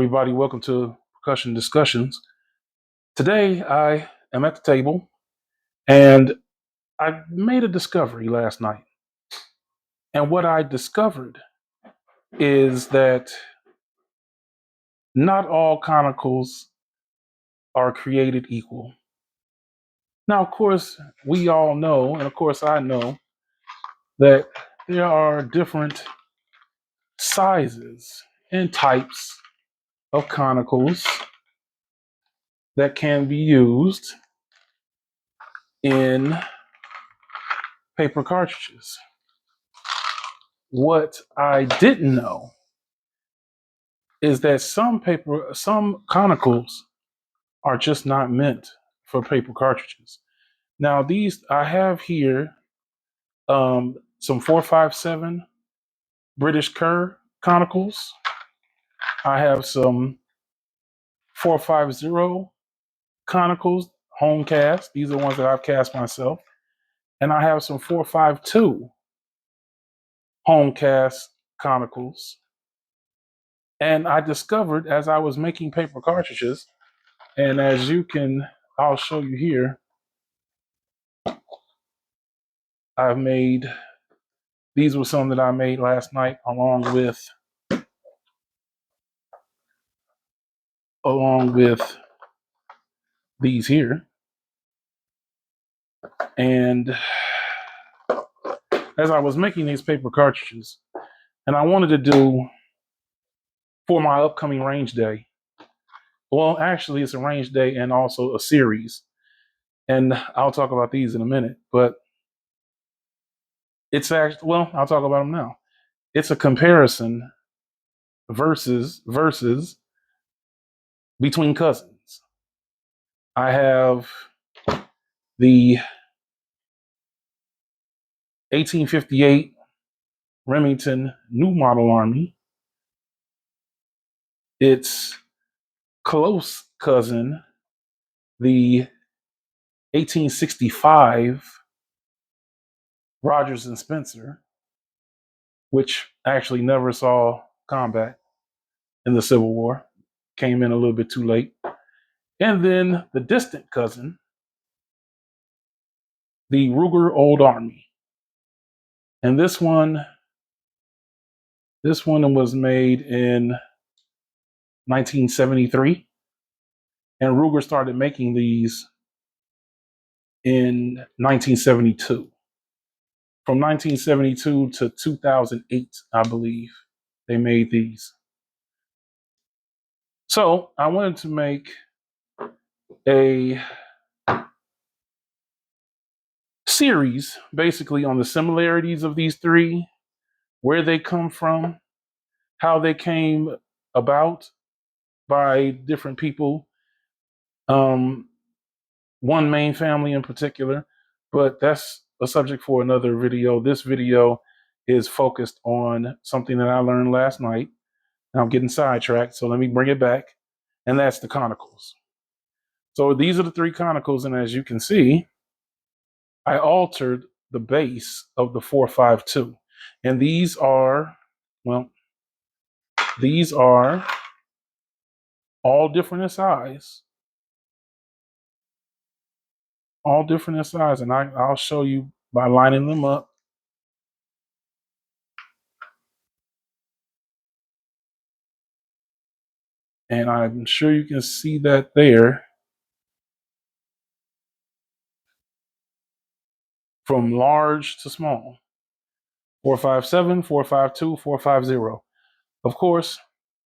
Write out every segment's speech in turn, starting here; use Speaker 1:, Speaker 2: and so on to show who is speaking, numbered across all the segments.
Speaker 1: everybody. Welcome to Percussion Discussions. Today, I am at the table and I made a discovery last night. And what I discovered is that not all conicals are created equal. Now, of course, we all know, and of course, I know, that there are different sizes and types of conicals that can be used in paper cartridges. What I didn't know is that some conicals are just not meant for paper cartridges. Now, these I have here some 457 British Kerr conicals. I have some 450 conicals, home cast. These are ones that I've cast myself. And I have some 452 home cast conicals. And I discovered as I was making paper cartridges, and as you can, I'll show you here, I've made, these were some that I made last night along with these here. And as I was making these paper cartridges, and I wanted to do for my upcoming range day, well, actually it's a range day and also a series. And I'll talk about these in a minute, but it's actually, well, I'll talk about them now. It's a comparison versus between cousins. I have the 1858 Remington New Model Army. Its close cousin, the 1865 Rogers and Spencer, which actually never saw combat in the Civil War, came in a little bit too late. And then the distant cousin, the Ruger Old Army. And this one was made in 1973. And Ruger started making these in 1972. From 1972 to 2008, I believe, they made these. So I wanted to make a series basically on the similarities of these three, where they come from, how they came about by different people, one main family in particular, but that's a subject for another video. This video is focused on something that I learned last night. Now I'm getting sidetracked, so let me bring it back, and that's the conicals. So these are the three conicals, and as you can see, I altered the base of the 452. And these are all different in size. All different in size, and I'll show you by lining them up. And I'm sure you can see that there. From large to small. 457, 452, 450. Of course,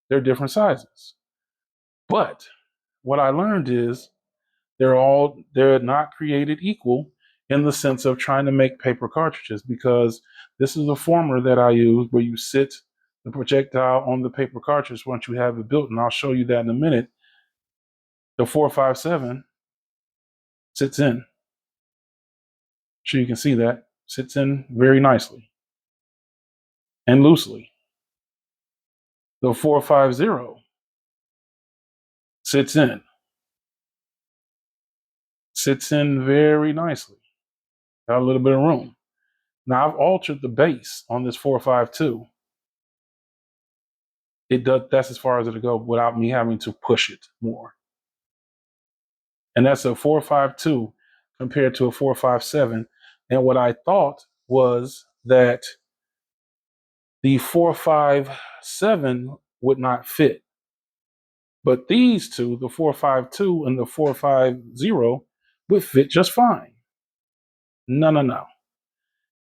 Speaker 1: they're different sizes. But what I learned is they're not created equal in the sense of trying to make paper cartridges, because this is a former that I use where you sit the projectile on the paper cartridge once you have it built, and I'll show you that in a minute. The 457 sits in. Sure you can see that. Sits in very nicely and loosely. The 450 sits in. Sits in very nicely. Got a little bit of room. Now I've altered the base on this 452 it does. That's as far as it'll go without me having to push it more. And that's a 4.52 compared to a 4.57. And what I thought was that the 4.57 would not fit, but these two, the 4.52 and the 4.50, would fit just fine. No, no, no.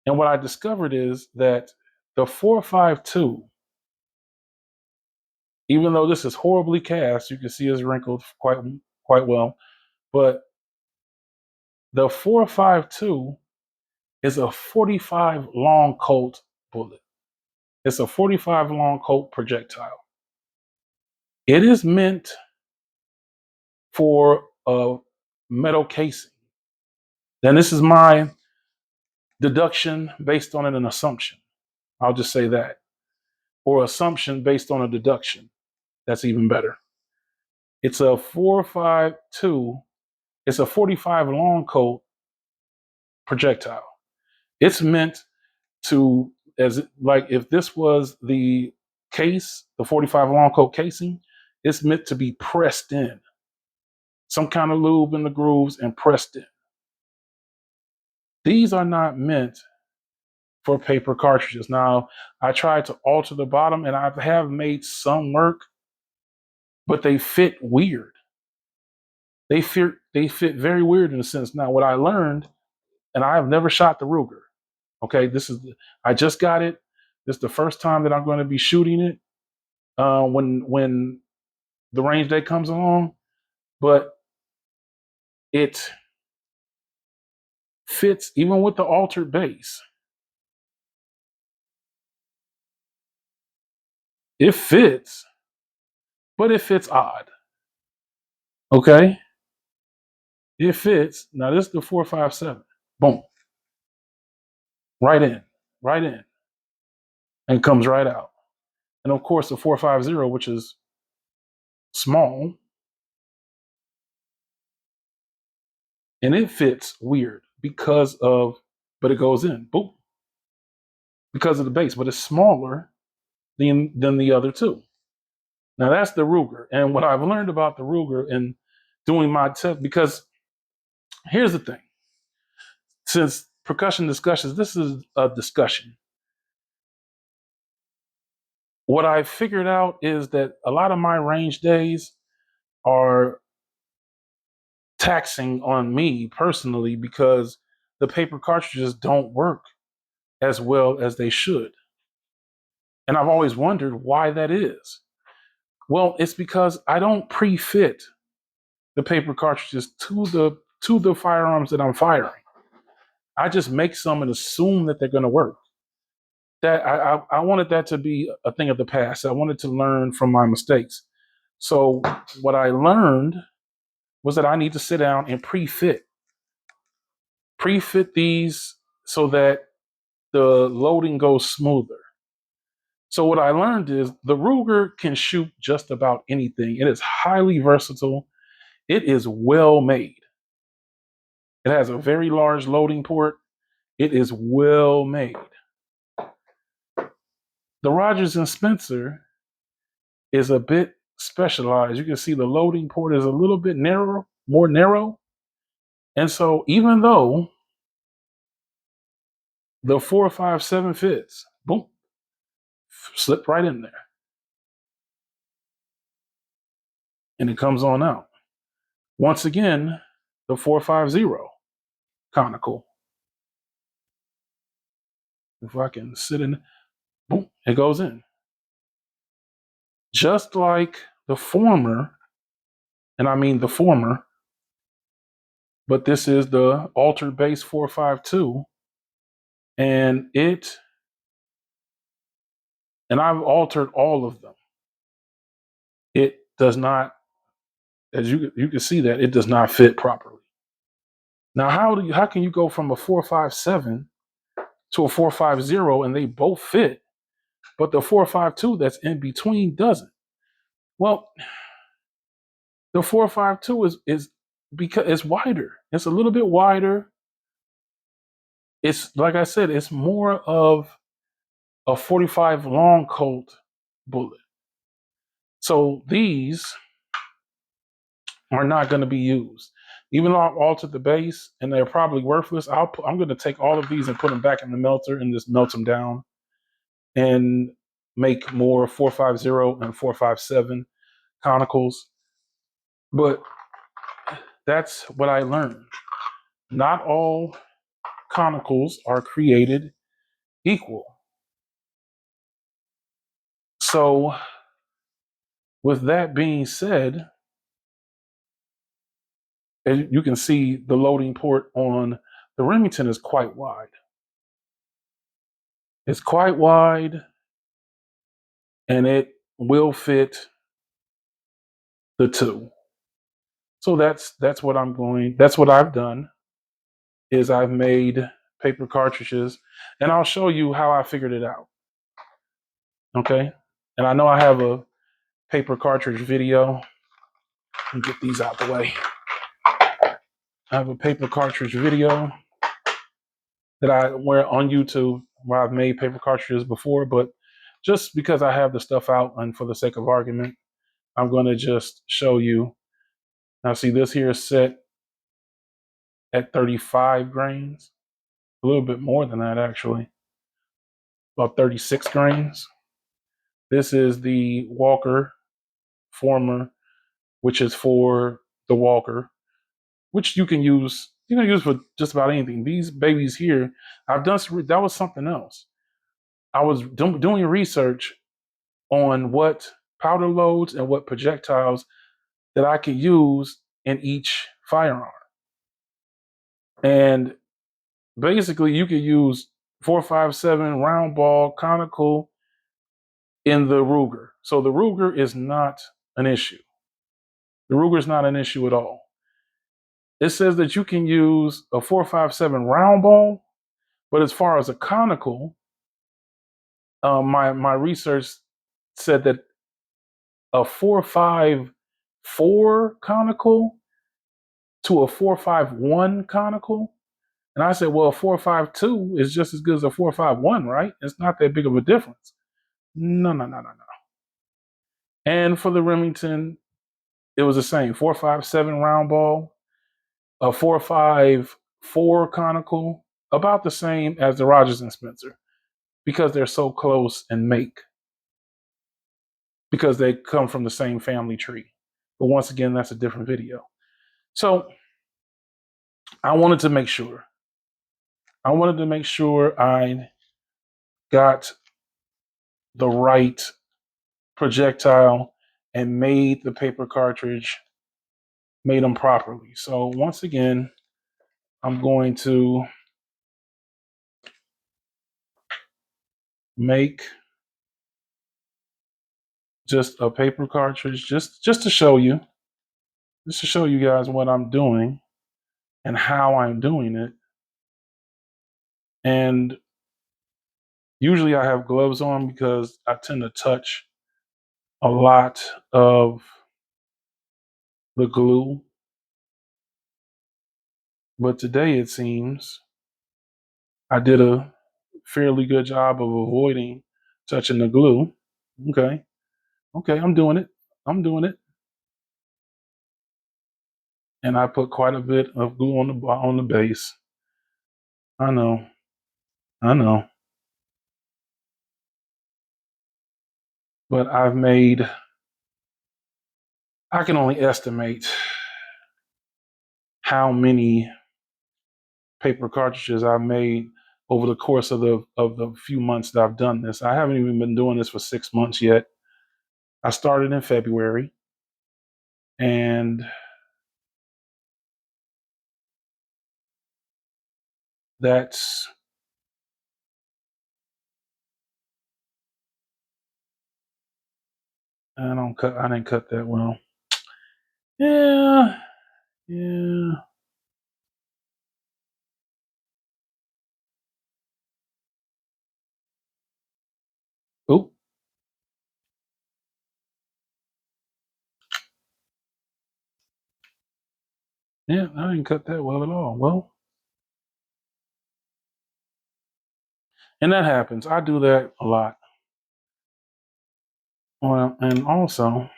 Speaker 1: And what I discovered is that the 4.52, even though this is horribly cast, you can see it's wrinkled quite well, but the 4.52 is a 45 long Colt bullet. It's a 45 long Colt projectile. It is meant for a metal casing. And this is my deduction based on an assumption. I'll just say that. Or assumption based on a deduction. That's even better. It's a 4.52. It's a 45 long Colt projectile. It's meant to, as like if this was the case, the 45 long Colt casing, it's meant to be pressed in. Some kind of lube in the grooves and pressed in. These are not meant for paper cartridges. Now, I tried to alter the bottom and I have made some work, but they fit weird. They fit very weird in a sense. Now, what I learned, and I have never shot the Ruger. Okay, I just got it. This is the first time that I'm going to be shooting it when the range day comes along. But it fits even with the altered base. It fits, but it fits odd. Okay, it fits. Now this is the 4.57. Boom, right in, right in, and comes right out. And of course, the 4.50, which is small, and it fits weird but it goes in, boom, because of the base, but it's smaller than the other two. Now that's the Ruger, and what I've learned about the Ruger and doing my test, because here's the thing: since percussion discussions, this is a discussion. What I figured out is that a lot of my range days are taxing on me personally because the paper cartridges don't work as well as they should. And I've always wondered why that is. Well, it's because I don't pre-fit the paper cartridges to the firearms that I'm firing. I just make some and assume that they're going to work. That I wanted that to be a thing of the past. I wanted to learn from my mistakes. So what I learned was that I need to sit down and pre-fit these so that the loading goes smoother. So what I learned is the Ruger can shoot just about anything. It is highly versatile. It is well made. It has a very large loading port. It is well made. The Rogers and Spencer is a bit specialized. You can see the loading port is a little bit more narrow. And so even though the 4.57 fits, boom, slip right in there. And it comes on out. Once again, the 4.50, conical. If I can sit in, boom, it goes in. Just like the former, and I mean the former, but this is the altered base 4.52, and I've altered all of them. It does not, as you can see that it does not fit properly. Now, how can you go from a 4.57 to a 4.50 and they both fit, but the 4.52 that's in between doesn't? Well, the 4.52 is because it's wider. It's a little bit wider. It's like I said, it's more of a 45 long Colt bullet. So these are not going to be used. Even though I've altered the base and they're probably worthless, I'm going to take all of these and put them back in the melter and just melt them down and make more 450 and 457 conicals. But that's what I learned. Not all conicals are created equal. So, with that being said, as you can see, the loading port on the Remington is quite wide. It's quite wide, and it will fit the two. So that's what I'm going. That's what I've done. Is I've made paper cartridges, and I'll show you how I figured it out. Okay, and I know I have a paper cartridge video. Let me get these out the way. I have a paper cartridge video that I wear on YouTube where I've made paper cartridges before, but just because I have the stuff out and for the sake of argument, I'm going to just show you. Now, see, this here is set at 35 grains, a little bit more than that, actually, about 36 grains. This is the Walker Former, which is for the Walker, which you can use. You can use for just about anything. These babies here, I've done. That was something else. I was doing research on what powder loads and what projectiles that I could use in each firearm. And basically, you could use 457 round ball conical in the Ruger. So the Ruger is not an issue. The Ruger is not an issue at all. It says that you can use a 457 round ball, but as far as a conical, my research said that a 454 conical to a 451 conical. And I said, well, a 452 is just as good as a 451, right? It's not that big of a difference. No, no, no, no, no. And for the Remington, it was the same 457 round ball, a 454 conical, about the same as the Rogers and Spencer because they're so close in make, because they come from the same family tree. But once again, that's a different video. So I wanted to make sure. I got the right projectile and made the paper cartridge, made them properly. So once again, I'm going to make just a paper cartridge just to show you, guys what I'm doing and how I'm doing it. And usually I have gloves on because I tend to touch a lot of the glue. But today it seems I did a fairly good job of avoiding touching the glue. Okay. Okay, I'm doing it. I'm doing it. And I put quite a bit of glue on the base. I know. I know. But I can only estimate how many paper cartridges I've made over the course of the few months that I've done this. I haven't even been doing this for 6 months yet. I started in February, and that's I didn't cut that well. Yeah, yeah. Oh, yeah, I didn't cut that well at all. Well, and that happens. I do that a lot. Well, and also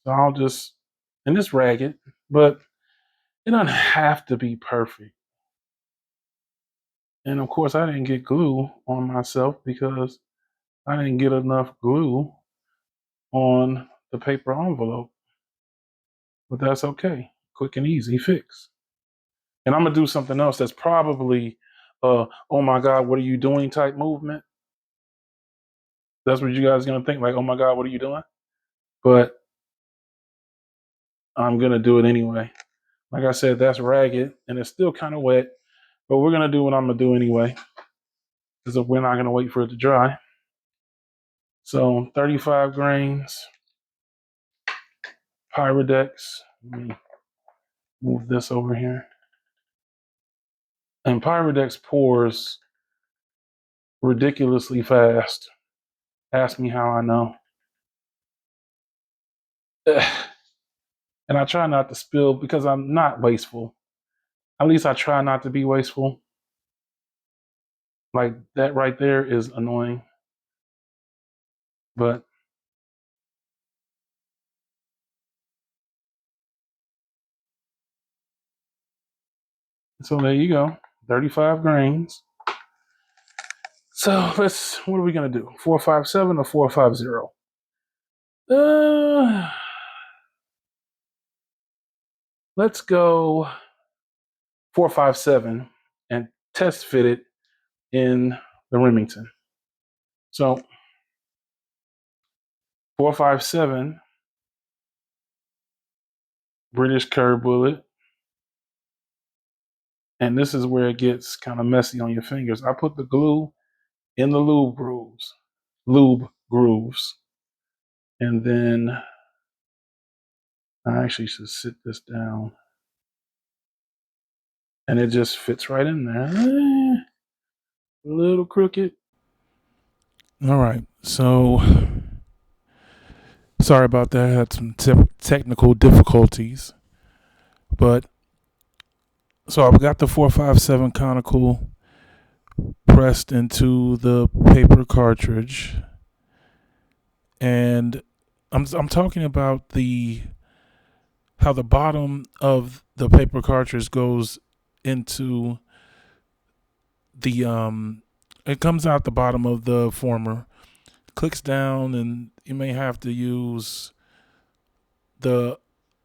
Speaker 1: So I'll just, and it's ragged, but it doesn't have to be perfect. And of course, I didn't get glue on myself because I didn't get enough glue on the paper envelope. But that's okay. Quick and easy fix. And I'm gonna do something else that's probably oh my God, what are you doing type movement. That's what you guys are gonna think, like, oh my God, what are you doing? But I'm gonna do it anyway. Like I said, that's ragged and it's still kind of wet, but we're gonna do what I'm gonna do anyway. Because we're not gonna wait for it to dry. So 35 grains, Pyrodex. Let me move this over here. And Pyrodex pours ridiculously fast. Ask me how I know. And I try not to spill because I'm not wasteful. At least I try not to be wasteful. Like that right there is annoying. But so there you go. 35 grains. So what are we gonna do? 457 or 450? Uh let's go 457 and test fit it in the Remington. So 457 British curve bullet. And this is where it gets kind of messy on your fingers. I put the glue in the lube grooves. And then I actually should sit this down. And it just fits right in there. A little crooked. All right. So sorry about that. I had some technical difficulties. But so I've got the 457 conical pressed into the paper cartridge. And I'm talking about how the bottom of the paper cartridge goes into the it comes out the bottom of the former, clicks down, and you may have to use the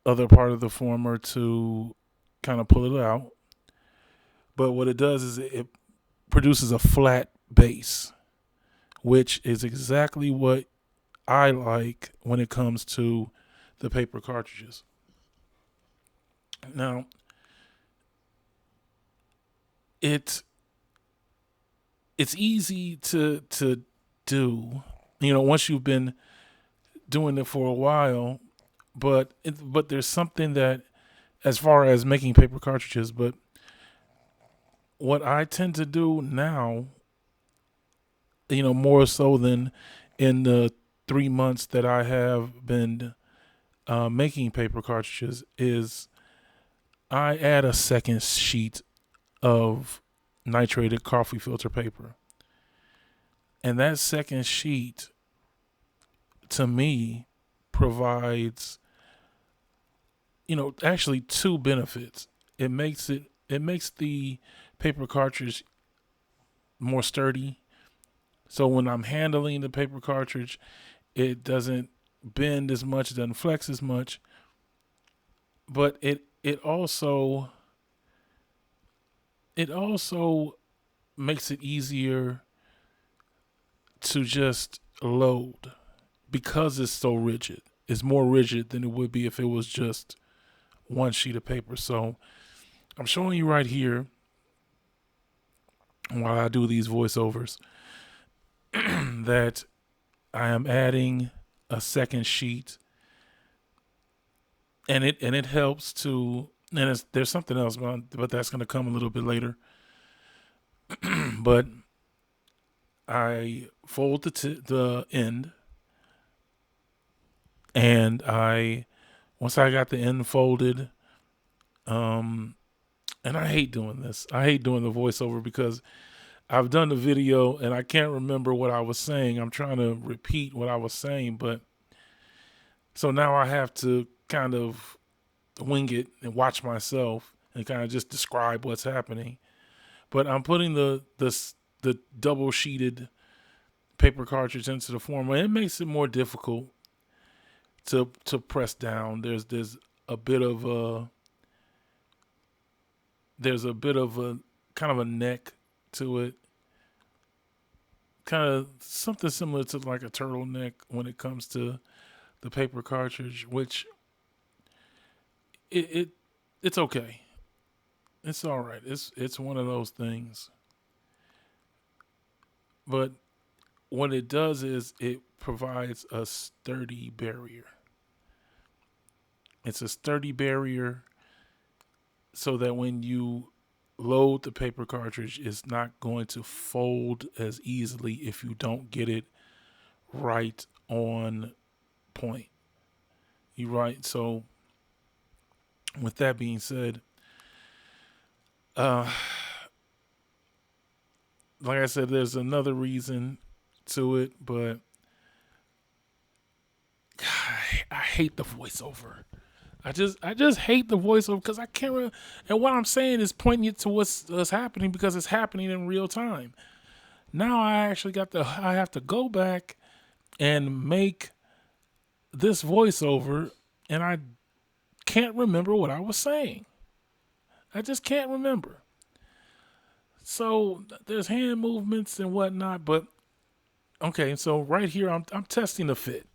Speaker 1: other part of the former to kind of pull it out. But what it does is it produces a flat base, which is exactly what I like when it comes to the paper cartridges. Now, it's easy to do, once you've been doing it for a while, but there's something that, as far as making paper cartridges, but what I tend to do now, more so than in the 3 months that I have been making paper cartridges, is I add a second sheet of nitrated coffee filter paper. And that second sheet, to me, provides, actually two benefits. It makes the paper cartridge more sturdy. So when I'm handling the paper cartridge, it doesn't bend as much, it doesn't flex as much. But it also makes it easier to just load because it's so rigid. It's more rigid than it would be if it was just one sheet of paper. So I'm showing you right here while I do these voiceovers that I am adding a second sheet, and it helps to. And there's something else, but that's going to come a little bit later. But I fold the end, and once I got the end folded, and I hate doing this. I hate doing the voiceover because I've done the video and I can't remember what I was saying. I'm trying to repeat what I was saying, but So now I have to kind of wing it and watch myself and kind of just describe what's happening. But I'm putting the double sheeted paper cartridge into the former. It makes it more difficult to press down. There's a bit of a there's a bit of a kind of a neck to it, kind of something similar to like a turtleneck when it comes to the paper cartridge, which it it's okay. It's all right. It's one of those things. But what it does is it provides a sturdy barrier. It's a sturdy barrier so that when you load the paper cartridge, it's not going to fold as easily if you don't get it right on point. You right. So with that being said, uh, like I said, there's another reason to it, but God, I hate the voiceover. I just hate the voiceover because I can't. And what I'm saying is pointing it to what's happening because it's happening in real time. Now I have to go back and make this voiceover, and I can't remember what I was saying. I just can't remember. So there's hand movements and whatnot, but okay. So right here, I'm testing the fit.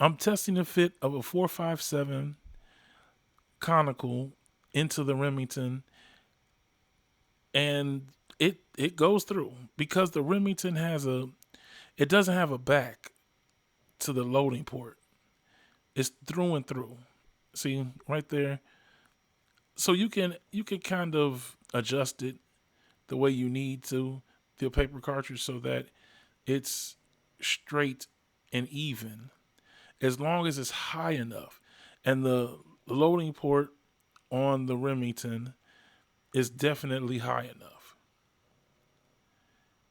Speaker 1: I'm testing the fit of a 457 conical into the Remington, and it goes through because the Remington it doesn't have a back to the loading port. It's through and through. See right there. So you can kind of adjust it the way you need to the paper cartridge so that it's straight and even as long as it's high enough. And the loading port on the Remington is definitely high enough.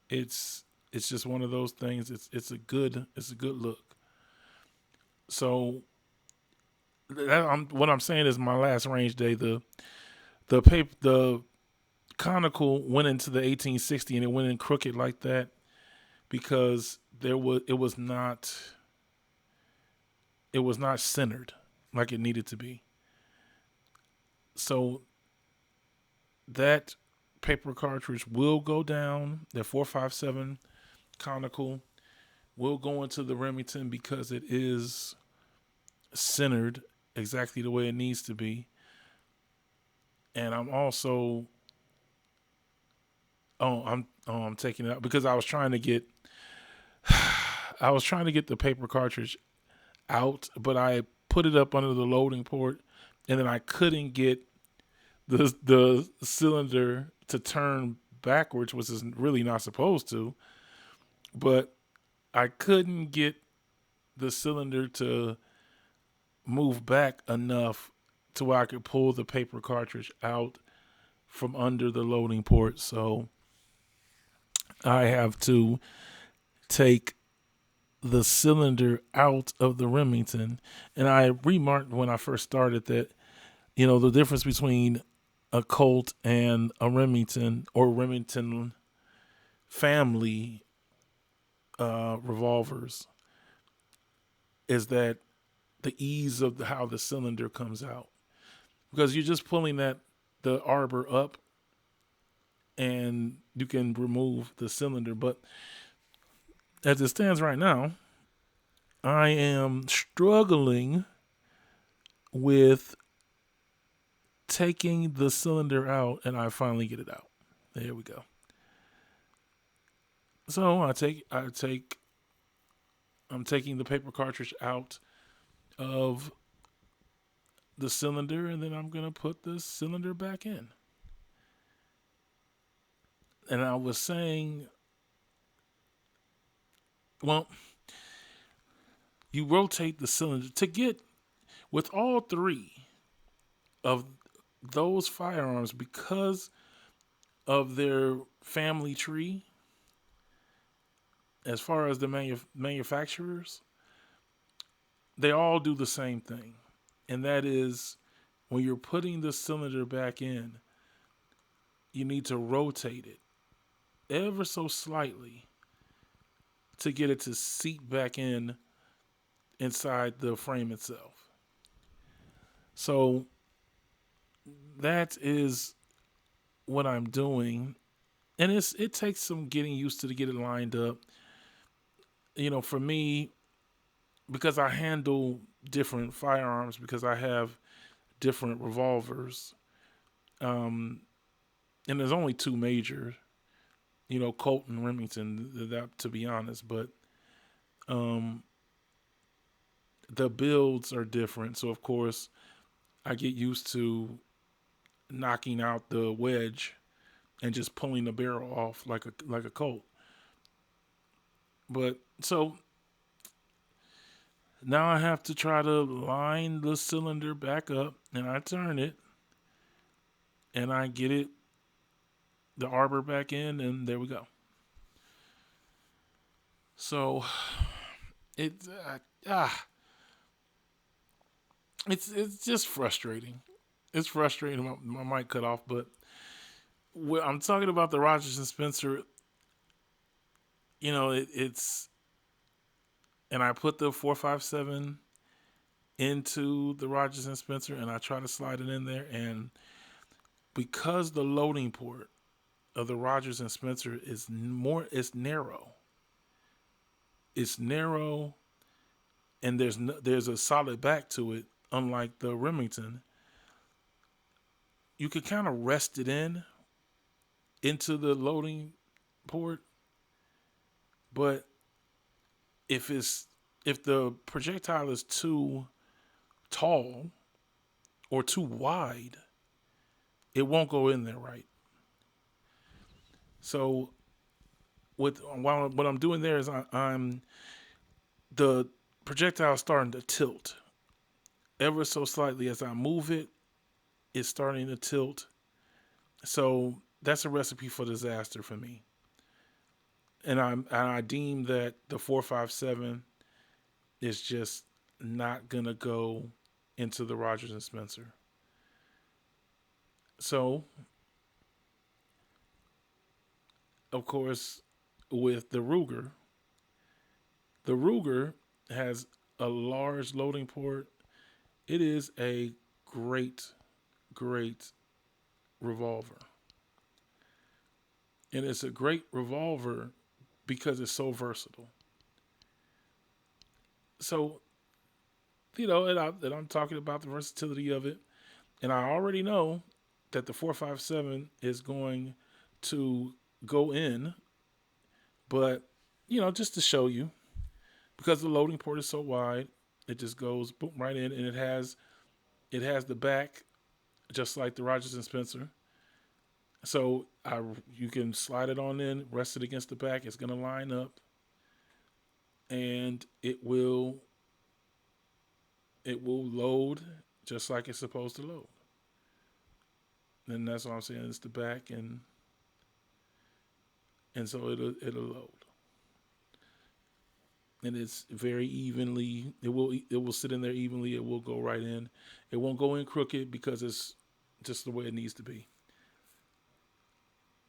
Speaker 1: It's just one of those things. It's a good look. So what I'm saying is my last range day the conical went into the 1860 and it went in crooked like that because it was not centered like it needed to be. So that paper cartridge will go down. The 457 conical will go into the Remington because it is centered exactly the way it needs to be. And I'm also I'm taking it out because I was trying to get the paper cartridge out, but I put it up under the loading port, and then I couldn't get the cylinder to turn backwards, which is really not supposed to. But I couldn't get the cylinder to move back enough to where I could pull the paper cartridge out from under the loading port. So I have to take the cylinder out of the Remington. And I remarked when I first started that, the difference between a Colt and a Remington or Remington family revolvers is that the ease of how the cylinder comes out. Because you're just pulling the arbor up and you can remove the cylinder. But as it stands right now, I am struggling with taking the cylinder out, and I finally get it out. There we go. So I'm taking the paper cartridge out of the cylinder, and then I'm gonna put the cylinder back in. And I was saying, well, you rotate the cylinder to get with all three of those firearms because of their family tree as far as the manufacturers. they all do the same thing, and that is when you're putting the cylinder back in, you need to rotate it ever so slightly to get it to seat back in inside the frame itself. So that is what I'm doing, and it takes some getting used to get it lined up. For me, because I handle different firearms, because I have different revolvers, and there's only two major, Colt and Remington. That, to be honest, but um, the builds are different. So of course, I get used to knocking out the wedge and just pulling the barrel off like a Colt. But so now I have to try to line the cylinder back up, and I turn it, and I get it the arbor back in, and there we go. So it's it's just frustrating. It's frustrating. My mic cut off, but when I'm talking about the Rogers and Spencer, it's, and I put the 457 into the Rogers and Spencer, and I try to slide it in there, and because the loading port of the Rogers and Spencer is it's narrow. It's narrow, and there's a solid back to it, unlike the Remington. You could kind of rest it into the loading port, but if the projectile is too tall or too wide, it won't go in there right. So what I'm doing there is I'm the projectile starting to tilt ever so slightly as I move it. It's starting to tilt. So that's a recipe for disaster for me. And I deem that the 457 is just not gonna go into the Rogers and Spencer. So, of course, with the Ruger has a large loading port. It is a great, great revolver. And it's a great revolver because it's so versatile. So, and I'm talking about the versatility of it. And I already know that the 457 is going to go in, but, just to show you, because the loading port is so wide, it just goes boom right in, and it has the back just like the Rogers and Spencer. So you can slide it on in, rest it against the back. It's going to line up, and it will load just like it's supposed to load. And that's what I'm saying. It's the back, and so it'll load, and it's very evenly. It will sit in there evenly. It will go right in. It won't go in crooked because it's just the way it needs to be.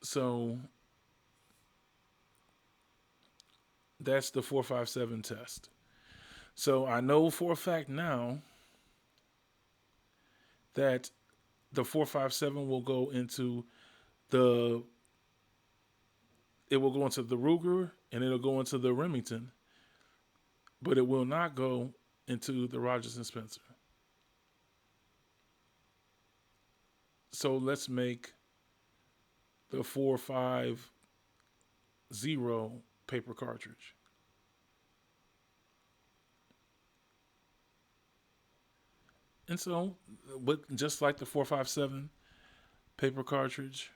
Speaker 1: So that's the 457 test. So I know for a fact now that the 457 will go into the Ruger, and it'll go into the Remington, but it will not go into the Rogers and Spencer. So let's make the 450 paper cartridge. And so, but just like the 457 paper cartridge,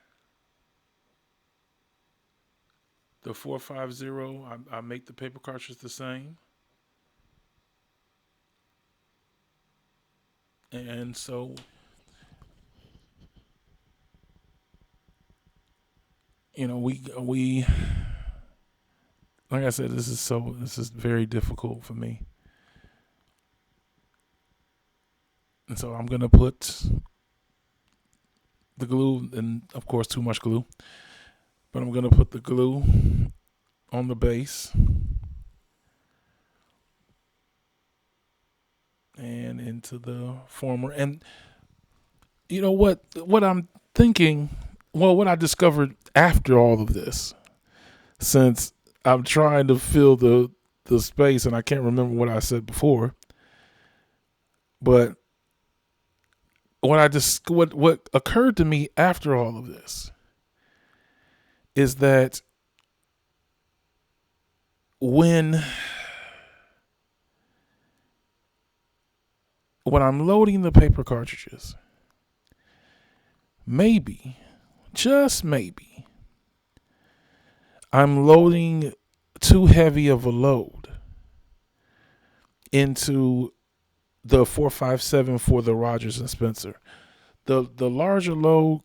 Speaker 1: the 450, I make the paper cartridge the same. And so, we like I said, this is very difficult for me. And so I'm going to put the glue, and of course too much glue, but I'm going to put the glue on the base and into the former. And you know what I'm thinking, well, what I discovered after all of this, since I'm trying to fill the space and I can't remember what I said before, but what occurred to me after all of this is that when I'm loading the paper cartridges, maybe, just maybe, I'm loading too heavy of a load into the 457 for the Rogers and Spencer. The larger load,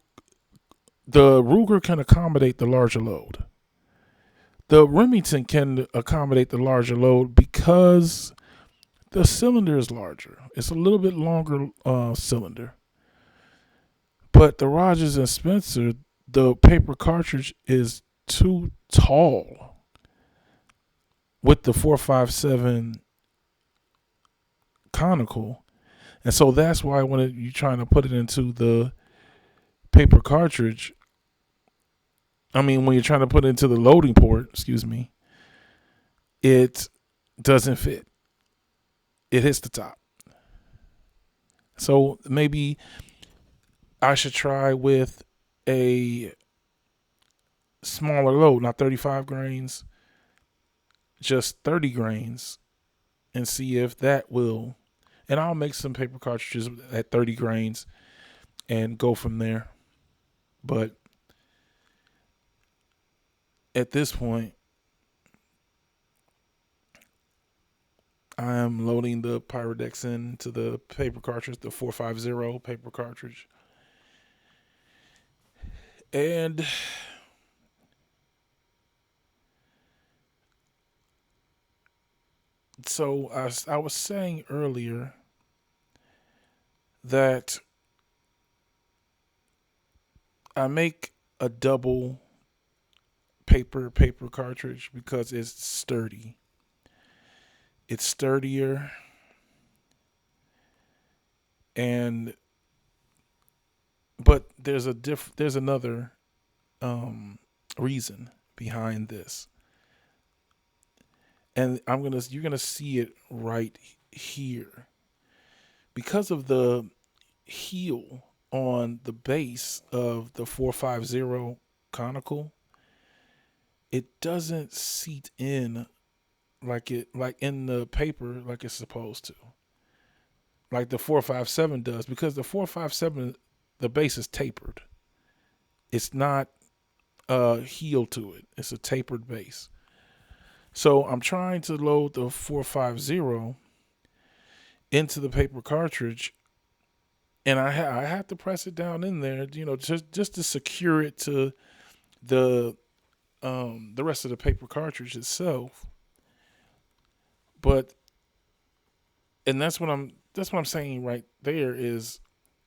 Speaker 1: the Ruger can accommodate the larger load. The Remington can accommodate the larger load because the cylinder is larger. It's a little bit longer cylinder. But the Rogers and Spencer, the paper cartridge is too tall with the 457 conical. And so that's why when you're trying to put it into the paper cartridge, when you're trying to put it into the loading port, it doesn't fit. It hits the top. So maybe I should try with a smaller load, not 35 grains, just 30 grains, and see if that will. And I'll make some paper cartridges at 30 grains and go from there. But at this point, I am loading the Pyrodex into the paper cartridge, the 450 paper cartridge. And so I was saying earlier that I make a double paper cartridge because it's sturdy. It's sturdier, but there's another reason behind this, and you're gonna see it right here because of the heel on the base of the 450 conical. It doesn't seat in like in the paper like it's supposed to, like the 457 does, because the 457, the base is tapered. It's not a heel to it. It's a tapered base. So I'm trying to load the 450 into the paper cartridge, and I have to press it down in there, just to secure it to the rest of the paper cartridge itself. But that's what I'm saying right there is,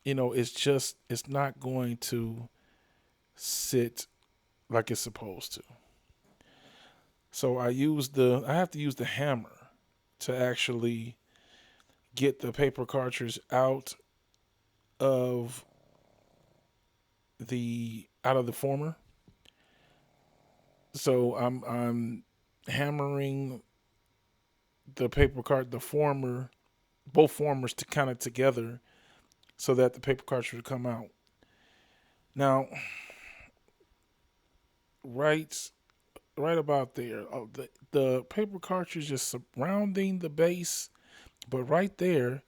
Speaker 1: it's not going to sit like it's supposed to. So I have to use the hammer to actually get the paper cartridge out of the former. So I'm hammering the both formers to kind of together so that the paper cartridge will come out. Now, right about there, the paper cartridge is surrounding the base, but right there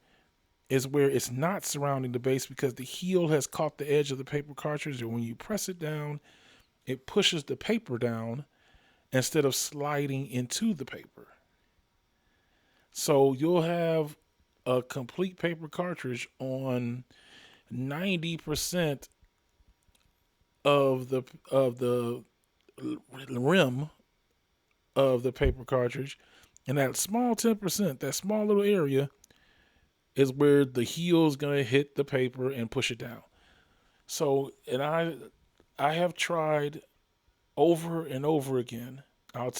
Speaker 1: is where it's not surrounding the base because the heel has caught the edge of the paper cartridge, and when you press it down, it pushes the paper down instead of sliding into the paper. So you'll have a complete paper cartridge on 90% of the rim of the paper cartridge, and that small 10%, that small little area, is where the heel is going to hit the paper and push it down. So, and I have tried over and over again. I'll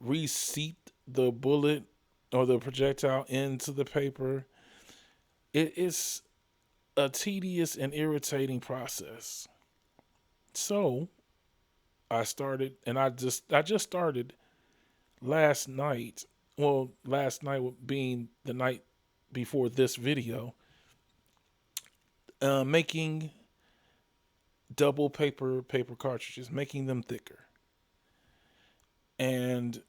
Speaker 1: reseat the bullet or the projectile into the paper. It is a tedious and irritating process. So I just started last night. Well, last night being the night before this video, making double paper cartridges, making them thicker, and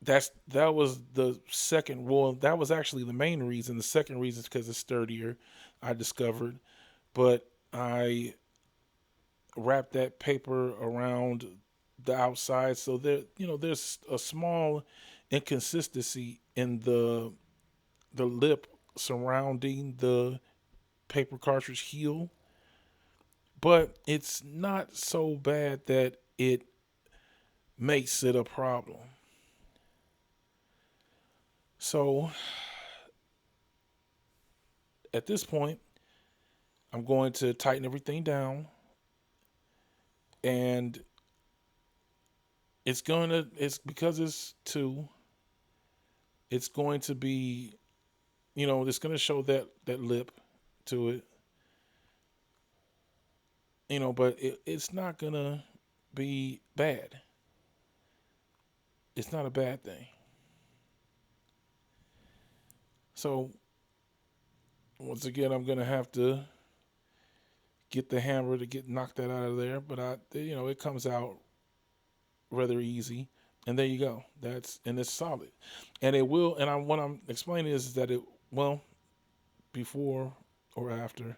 Speaker 1: that was the second. Well, that was actually the main reason. The second reason is because it's sturdier. I discovered, but I wrapped that paper around the outside, so there's a small inconsistency in the lip surrounding the paper cartridge heel, but it's not so bad that it makes it a problem. So at this point, I'm going to tighten everything down, and it's because it's two, it's going to be, it's going to show that lip to it, but it's not going to be bad. It's not a bad thing. So once again, I'm going to have to get the hammer to knock that out of there, but it comes out rather easy. And there you go. And it's solid. And it will, and what I'm explaining is that before or after,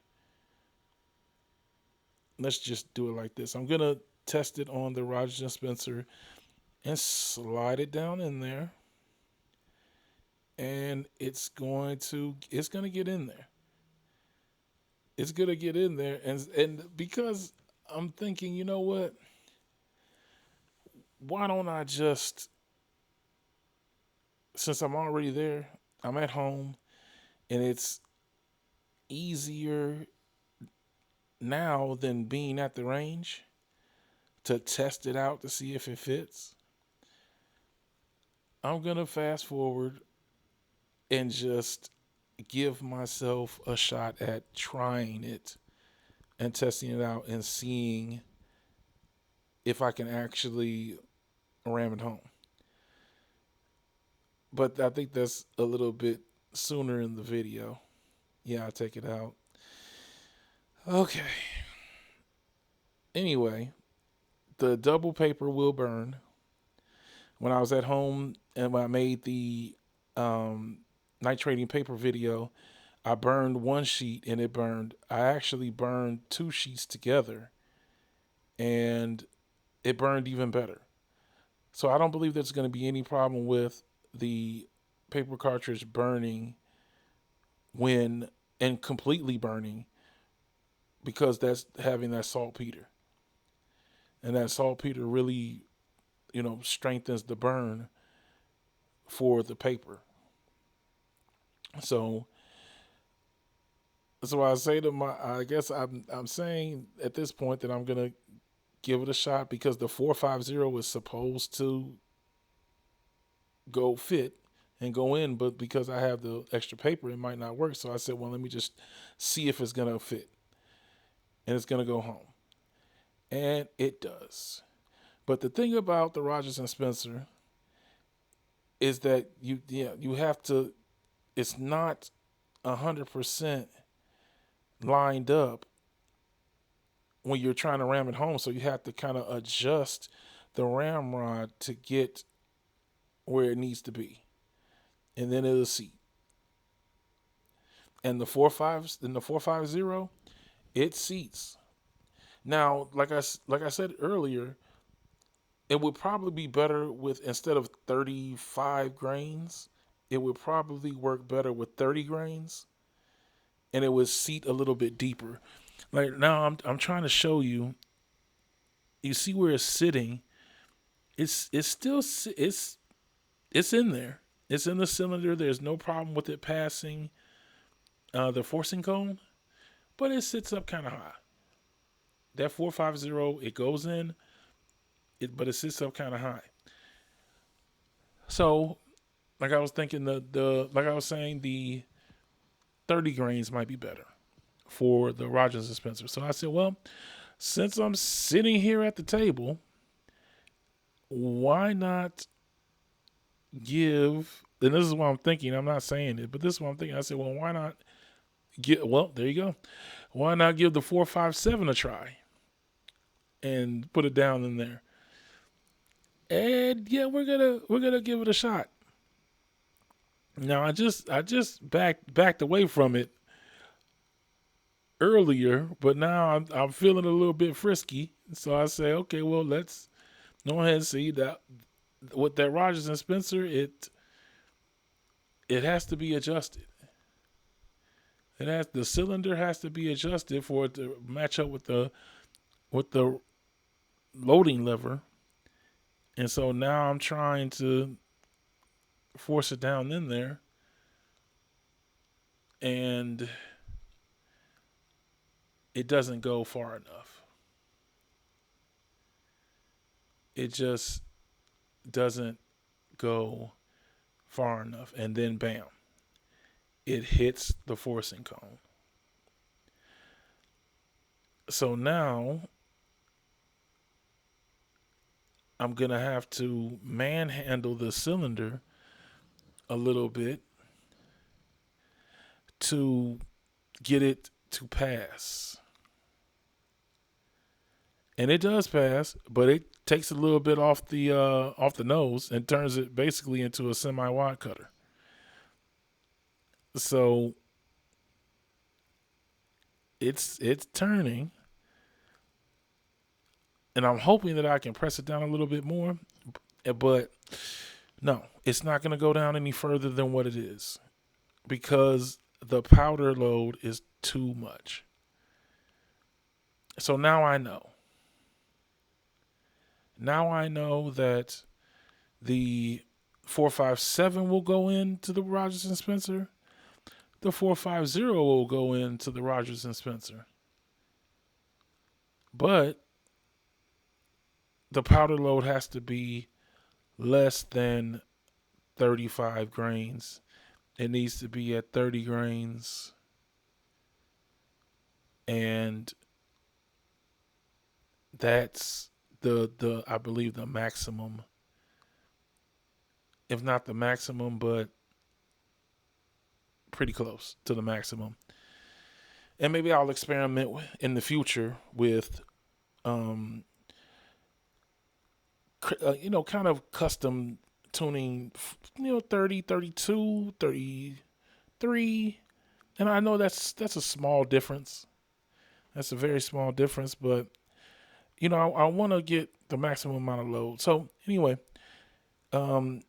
Speaker 1: let's just do it like this. I'm going to test it on the Rogers and Spencer and slide it down in there. And it's going to get in there. It's going to get in there. And because I'm thinking, you know what? Why don't I just, since I'm already there, I'm at home, and it's easier now than being at the range to test it out to see if it fits. I'm going to fast forward and just give myself a shot at trying it and testing it out and seeing if I can actually ram it home. But I think that's a little bit sooner in the video. Yeah, I'll take it out. Okay. Anyway, the double paper will burn. When I was at home and when I made the night trading paper video, I burned one sheet and it burned. I actually burned two sheets together and it burned even better. So I don't believe there's going to be any problem with the paper cartridge burning and completely burning, because that's having that saltpeter. And that saltpeter really, strengthens the burn for the paper. So that's why I say I guess I'm saying at this point that I'm gonna give it a shot, because the 450 is supposed to go fit and go in, but because I have the extra paper, it might not work. So I said, well, let me just see if it's gonna fit, and it's gonna go home, and it does. But the thing about the Rogers and Spencer is that you have to. It's not 100% lined up when you're trying to ram it home, so you have to kind of adjust the ramrod to get where it needs to be, and then it'll seat. And the 450, it seats. Now, like I said earlier, it would probably be better with, instead of 35 grains, it would probably work better with 30 grains, and it would seat a little bit deeper. Like now, I'm trying to show you. You see where it's sitting? It's still it's in there. It's in the cylinder. There's no problem with it passing the forcing cone, but it sits up kind of high. That 450, it goes in, but it sits up kind of high. So, like I was thinking, like I was saying, the 30 grains might be better for the Rogers and Spencer. So I said, well, since I'm sitting here at the table, why not give? And this is what I'm thinking. I'm not saying it, but this is what I'm thinking. I said, well, why not get? Well, there you go. Why not give the 457 a try and put it down in there? And yeah, we're gonna give it a shot. Now I just backed away from it earlier, but now I'm feeling a little bit frisky. So I say, okay, well, let's go ahead and see that with that Rogers and Spencer, it has to be adjusted. The cylinder has to be adjusted for it to match up with the loading lever. And so now I'm trying to force it down in there, and it doesn't go far enough. It just doesn't go far enough. And then bam, it hits the forcing cone. So now I'm going to have to manhandle the cylinder a little bit to get it to pass. And it does pass, but it takes a little bit off the nose and turns it basically into a semi-wide cutter. So it's turning, and I'm hoping that I can press it down a little bit more, but no, it's not going to go down any further than what it is because the powder load is too much. So now I know. Now I know that the 457 will go into the Rogers and Spencer. The 450 will go into the Rogers and Spencer. But the powder load has to be less than 35 grains. It needs to be at 30 grains. And that's the I believe the maximum, if not the maximum, but pretty close to the maximum. And maybe I'll experiment in the future with kind of custom tuning, 30, 32, 33. And I know that's a small difference. That's a very small difference, but I want to get the maximum amount of load. So anyway, I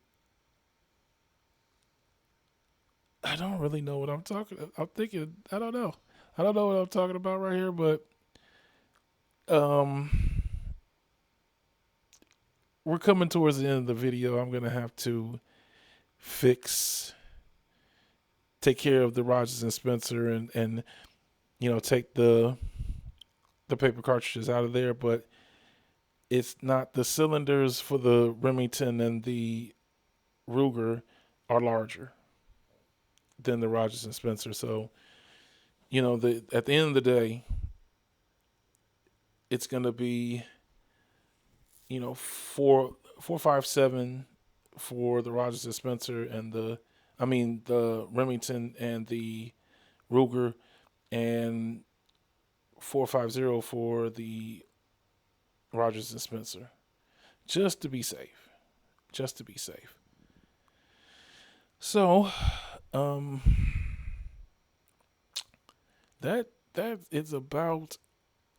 Speaker 1: don't really know what I'm talking. I'm thinking I don't know. I don't know what I'm talking about right here, but we're coming towards the end of the video. I'm gonna have to take care of the Rogers and Spencer, and take the paper cartridges out of there, but it's not, the cylinders for the Remington and the Ruger are larger than the Rogers and Spencer. So, at the end of the day, it's going to be, 457 for the Rogers and Spencer and the Remington and the Ruger, and 450 for the Rogers and Spencer, just to be safe. So, that is about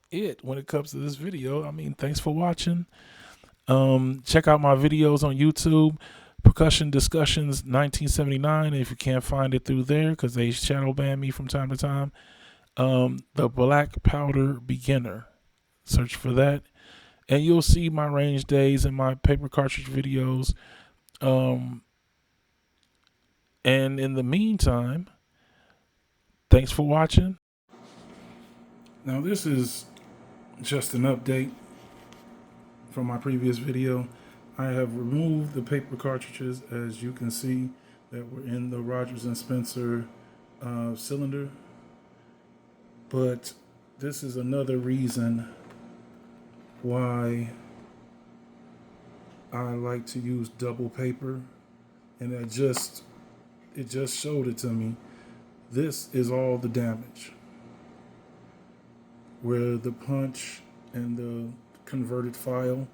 Speaker 1: it when it comes to this video. Thanks for watching. Check out my videos on YouTube, Percussion Discussions 1979, if you can't find it through there, because they shadow ban me from time to time. The Black Powder Beginner, search for that, and you'll see my range days and my paper cartridge videos. And in the meantime, thanks for watching. Now this is just an update from my previous video. I have removed the paper cartridges, as you can see, that were in the Rogers and Spencer cylinder. But this is another reason why I like to use double paper, and it just showed it to me. This is all the damage, where the punch and the converted file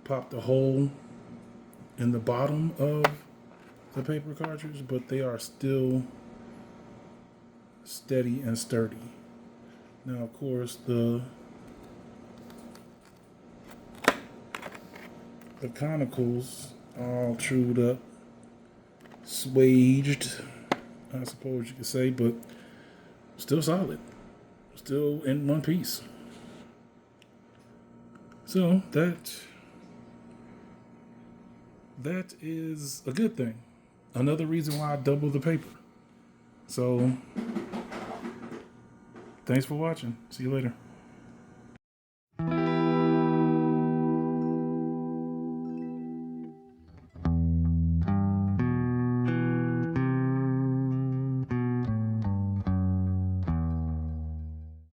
Speaker 1: popped a hole in the bottom of the paper cartridge, but they are still steady and sturdy. Now, of course, the conicals are all chewed up, swaged, I suppose you could say, but still solid, still in one piece. So that is a good thing. Another reason why I double the paper. So thanks for watching. See you later.